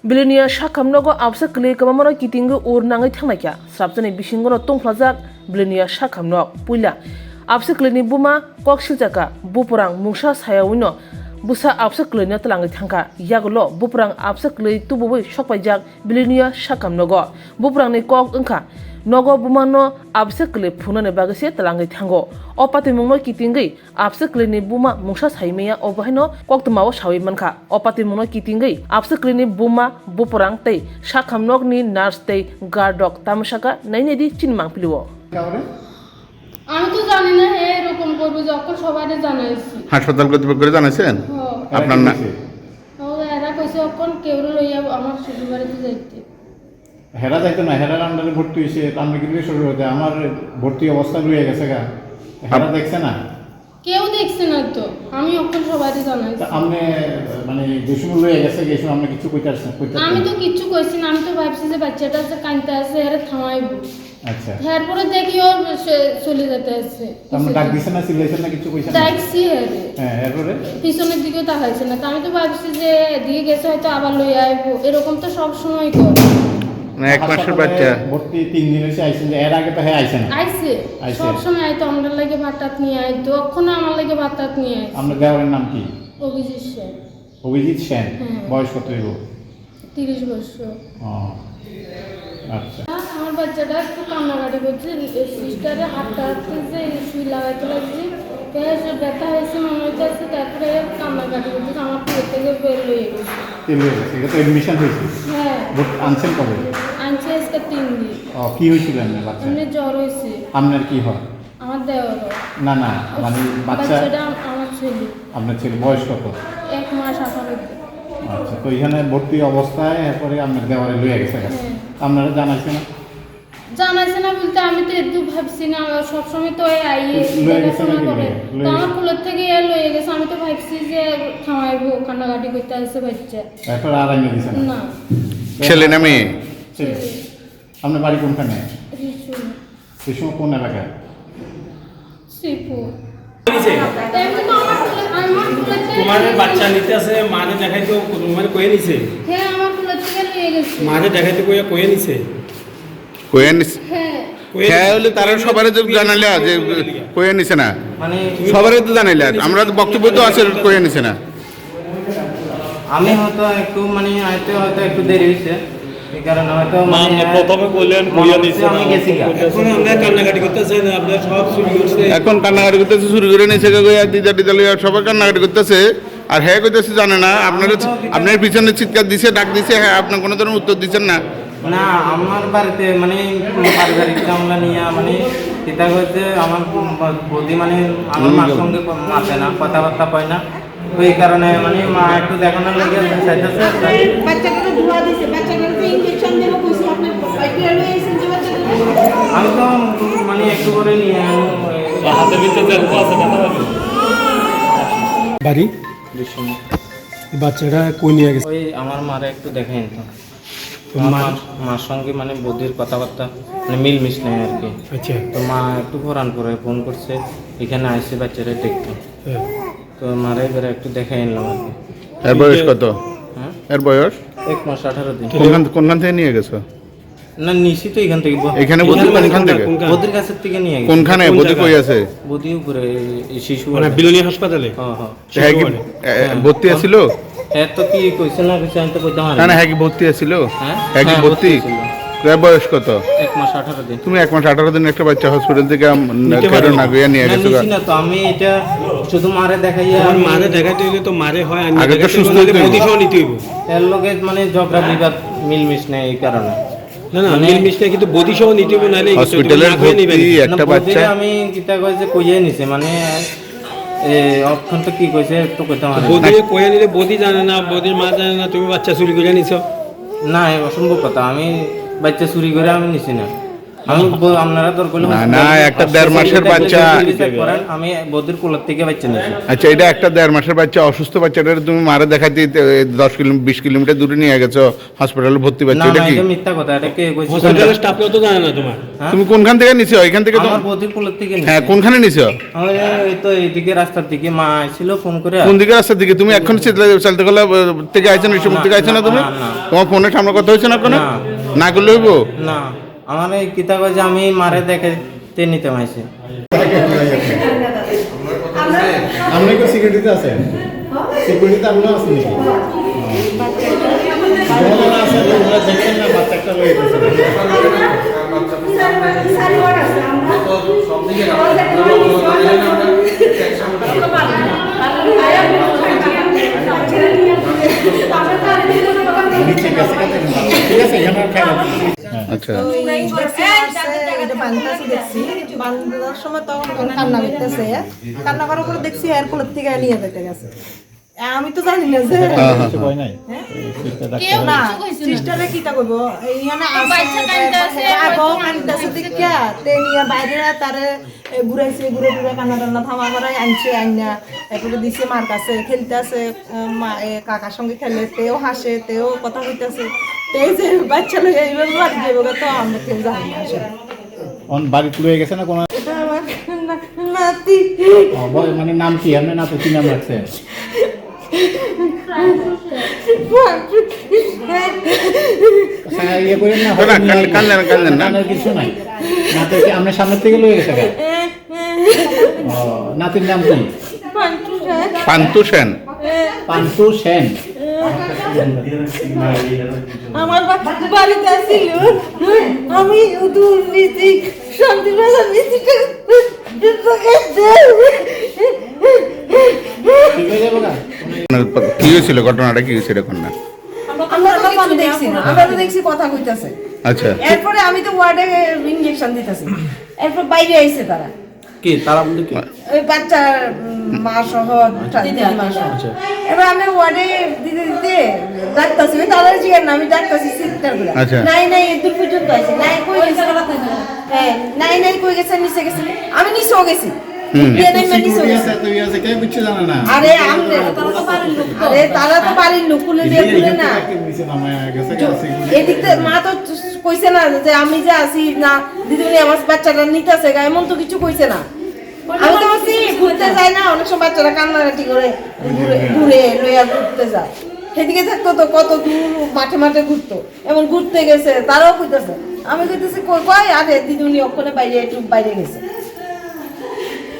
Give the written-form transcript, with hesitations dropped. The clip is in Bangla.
Bilinia Shakamnogo Absa Klik Mamara Kitingo or Nangai Tanaka, Sabtani Bishingo Tongplazak, Bilinia Shakamnog, Pula, Absa Klini Buma, Kokshitaka, Bupurang, Mushas Hayawino, Busa Absa Klina Talangi Tanka, Yagolo, Bupurang Absa Kli, Tubu, Shopajak, Bilinia Shakamnogo, Bupurang Nikok Unka, Nogo Bumano, Absa Kli Puna Bagasi Talangi Tango, Opati Muno Kitingi, Absa Klini Buma, Mushas Haimea, Obahino, Koktamawa Shawimanka, Opati Muno Kitingi, Absa Klini Buma, Bupurang Te, Shakamnogni, Nars Te, Gardok, Tamashaka, Nainedi, Chinmang Pilio. আমি তো জানি না এরকম করবে যখন সবাইকে জানাইছি হাসপাতাল কর্তৃপক্ষকে জানাইছেন আপনার না এরা কইছে যখন কেউ লইয়া আমার শ্বশুর বাড়িতে যাইতে হেরা যাইতো না হেরার আন্ডারে ভর্তি হয়েছে আমি কিন্তু শুরু হতে আমার ভর্তি অবস্থা রয়ে গেছে গা হেরা দেখছে না কেউ দেখছে না তো আমি যখন সবাইকে জানাইছি আপনি মানে যে সময় লয়ে গেছে যে সময় আপনি কিছু কইতাছেন আমি তো কিছু কইছি না আমি তো ভাবছি যে বাচ্চাটা যে কাঁদতে আছে এর থামাইবো আচ্ছা এরপরে দেখি ও চলে যেতে আছে আপনি ডাক দিছেন না সিলেছেন না কিছু কইছেন ডাকছি হ্যাঁ এরপরে পিছনের দিকে তাকাইছে না তো আমি তো ভাবছি যে দিয়ে গেছে হয়তো আবার লইয়া আইবো এরকম তো সব সময় করে না এক মাসের বাচ্চা ভর্তি 3 দিন হইছে আইছেন যে এর আগে তো হ্যাঁ আইছেন আইছে সব সময় আইতো আমার লাগে ভাতটাত নিয়ে আইতো কখনো আমার লাগে ভাতটাত নিয়ে আইছে আপনার দেওয়ারের নাম কি অভিজিৎ সেন অভিজিৎ সেন বয়স কত হইব 30 বছর ও আচ্ছা আমার বাচ্চাটা একটু কান্নাকাটি করছে সিস্টারে হাতটা যে সুই লাগাইতে লাগছে ব্যথা হয়েছে মনে হইতেছে তারপরে কান্নাকাটি করছে আমার পেট থেকে বের হয়ে গেছে এটা তো এডমিশন হয়েছে হ্যাঁ আনছেন কবে আনছে আজকে 3 দিন ও কি হয়েছিল আপনার বাচ্চা এমনি জ্বর হয়েছে আপনার কি হয় আমার দেওয়ার না না মানে বাচ্চাটা আমার ছেলে আপনার ছেলে বয়স কত 1 মাস 18 দিন আচ্ছা তো এখানে ভর্তি অবস্থায় এরপরে আপনার দেওয়ারে লইয়া গেছে আপনারা জানাইছে না জানাইছে না বলতে আমি তো একটু ভাবছি না সবসময় তো আইয়ে দেখাশোনা করে তো আমার কুলের থেকে লয়ে গেছে আমি তো ভাবছি যে থামাইবো কান্নাকাটি করতে আসছে বাচ্চা এরপর আর আইনে দিছে না ছেলে না মেয়ে ছেলে আপনার বাড়ি কোনখানে রিচুল সেই সময় কোন এলাকায় সিপু তোমার বাচ্চা নিতে আছে মাঝে দেখাইতে মানে কয়ে নিছে হ্যাঁ আমার কুলের থেকে লয়ে গেছে মাঝে দেখাইতে কয়ে নিছে হ্যাঁ হলে তারা সবারই তো জানাইলা যে কয়ে নিছে না মানে সবারই তো জানাইলা আমরা তো বক্তব্য তো আছে কয়ে নিছে না আমি হয়তো একটু মানে আইতে হয়তো একটু দেরি হয়েছে এই কারণে হয়তো মানে প্রথমে বললেন কইয়া দিছে আমি গেছি এখন আমরা কান্নাকাটি করতেছেন আপনারা সব শুরু করছে এখন কান্নাকাটি করতেছে শুরু করে নিছে দিদা দিদা সবাই কান্নাকাটি করতেছে আর হ্যাঁ কইতেছে জানে না আপনার পিছনে চিৎকার দিছে ডাক দিছে হ্যাঁ আপনার কোনো ধরনের উত্তর দিচ্ছেন না না আমার বাড়িতে মানে পারিবারিক ঝামেলা নিয়ে মানে এটা হচ্ছে আমার বৌদি মানে আমার মার সঙ্গে মাতে না কথাবার্তা পায় না তো এই কারণে মানে মা একটু দেখানোর লেগে চাইতেছে বাচ্চাকে ধোয়া দিছে বাচ্চাকে ইনজেকশন দেব কইছে আপনি বাইরে এসেছেন যে বাচ্চাকে আমি তো মানে একটু করে নিয়ে হাতে ভিতরে আছে বাড়ি বাচ্চাটা কই নিয়ে গেছে ওই আমার মারে একটু দেখেন তো মার সঙ্গে মানে বৌদির কথাবার্তা মানে মিলমিশ নেই আর কি আচ্ছা তো মা একটু ফোরান করে ফোন করছে এখানে আসছে বাচ্চারা দেখতে তো মারে এবারে একটু দেখে এলাম আর কি এর বয়স কত হ্যাঁ এর বয়স 1 মাস 18 দিন কোনখান থেকে নিয়ে গেছো না নিশি তো এখান থেকে এখানে বৌদি কোনখান থেকে বৌদির কাছের থেকে নিয়ে গেছে কোনখানে বৌদি কই আছে বৌদি উপরে শিশু মানে বিলোনিয়া হাসপাতালে হ্যাঁ ভর্তি আছিল এত কি কইছে না কিছু আমি তো কইতাম না না হ্যাঁ কি ভর্তি আছিল হ্যাঁ হ্যাঁ কি ভর্তি বয়স কত 1 মাস 18 দিন তুমি 1 মাস 18 দিন একটা বাচ্চা হসপিটাল থেকে না গিয়ে নিয়ে গেছো না তো আমি এটা শুধু মারে দেখাইয়া আমার মারে দেখাইতে হইলে তো মারে হয় আগে তো সুস্থ হইতে প্রতিশোধ নিতে হইব এর লগে মানে ঝগড়া বিবাদ মিলমিশ নেই এই কারণে না না মিলমিশ নেই কিন্তু প্রতিশোধ নিতে হইব নালে হসপিটালের ভর্তি একটা বাচ্চা আমি কিতা কইছে কইয়ে নিছে মানে অপশন তো কি কইছে তো কইতাম বদি কইয়া নিলে বদি জানে না বদির মা জানে না তুমি বাচ্চা চুরি করে নিছো না অসম্ভব কথা আমি বাচ্চা চুরি করে আমি নিছি না আপনারা তোর করলে না, একটা 1.5 মাসের বাচ্চা। আমি বৌদির কুলের থেকে বাচ্চা নিয়েছি। আচ্ছা, এটা একটা 1.5 মাসের বাচ্চা, অসুস্থ বাচ্চাটা তুমি মারে দেখাতে 20 কিলোমিটার দূরে নিয়ে গেছো হসপিটালে ভর্তি না বাচ্চা, এটা না, কি? এটা মিথ্যা কথা, এটা কে কইছে? হসপিটালের স্টাফকেও তো জানে না তোমার। হ্যাঁ? তুমি কোনখান থেকে নিছো? এখান থেকে তো? আমার বৌদির কুলের থেকে নিয়েছি। হ্যাঁ, কোনখানে নিছো? আমার এই তো এইদিকে রাস্তার দিকে মা আইছিল ফোন করে। কোন দিকে রাস্তার দিকে? তুমি এখন চালতে গেলে থেকে আইছো না, ইসব থেকে আইছো না তুমি? না, না। তোমার ফোনের সামনে কথা হয়েছে না কোনো? না। না করলে হইব? না, আমার এই কিতা কইছে আমি মারে দেখে নিতে মাইছি। আপনি কি সিকিউরিটিতে আছেন? সিকিউরিটিতে আপনি আছেন নাকি? যখন আছে তোমরা দেখছেন না বাচ্চা একটা লয়ে গেছে। নিচে গেছে কাছে ঠিক আছে এখানে খেলা। আচ্ছা, বান্ধার সময় তখন কান্না করতেছে, কান্না করার পরে দেখছি এর কোলের থেকে নিয়ে যেতে গেছে। আমি তো জানি না যে কিছু ভয় নাই। কেউ না কিছু কইছে না। সিস্টারে কি তা কইব এইখানে বাচ্চা কাঁদতাছে, আগো কাঁদতাছে দেখিয়া তে নিয়ে বাইরে তারে ঘুরে কান্না টান্না থামা করাই আনছে আইনা এরপরে দিছে মার কাছে খেলতেছে, মা কাকার সঙ্গে খেলে তেও হাসে তেও কথা কইতাছে, তে যে বাচ্চা লইয়া এইভাবে বাড়ি যাবো তো আমরা কেউ জানি না আসলে। অন বাড়িতে লয়ে গেছে না কোন? আমার নাতি মানে নাম কি? আপনি না তো কি নাম রাখছেন? হ্যাঁ, ইয়ে করেন না, না, কান্দেন না। কান্নার কিছু নাই। নাতি কি আপনার সামনে থেকে লয়ে গেছে গা? ও, নাতির নাম কি? পান্তু সেন। পান্তু সেন। আমার বাড়িতে আসছিল, আমি দূর নিচ্ছি শান্তিবেলা নিচ্ছি ঠিক হয়ে যাবে গা? কি হয়েছিল, ঘটনাটা কি হয়েছিল এখন না? আমরা তখন দেখছি না, আমরা তো দেখছি কথা কইতাছে। আচ্ছা, এরপরে আমি তো ওয়ার্ডে ইনজেকশন দিতেছি, এরপর বাইরে আইছে তারা কি তারা বলতে কি? ওই বাচ্চার মা সহ মা সহ। এবার আমি ওয়ার্ডে দিতে দিতে ডাক্তারছি, ওই তাদের জিগার না আমি ডাক্তারছি সিস্টার গুলা। আচ্ছা। নাই দূর পর্যন্ত আছে, নাই কই গেছে, হ্যাঁ নাই কই গেছে, নিচে গেছে, আমি নিচেও গেছি। দিয়ে নাই নিচেও সিকিউরিটি গেছি। আছে, তুই আছে, কেউ কিছু জানে না। আরে তারা তো বাড়ির লোক খুলে দিয়ে খুলে না। নিচে নামায় গেছে গা সিকিউরিটি। এদিকে মা তো কইছে না যে আমি যে আসি না দিদিমণি আমার বাচ্চাটা নিতেছে গা, এমন তো কিছু কইছে না। আমি তো বলছি ঘুরতে যাই না, অনেক সময় বাচ্চারা কান্নাকাটি করে ঘুরে লইয়া ঘুরতে যায়, সেদিকে থাকতো তো কত দূর মাঠে ঘুরতো, এমন ঘুরতে গেছে তারাও কইতেছে। আমি কইতেছি কই আরে দিদিমণি ওখানে বাইরে একটু বাইরে গেছে।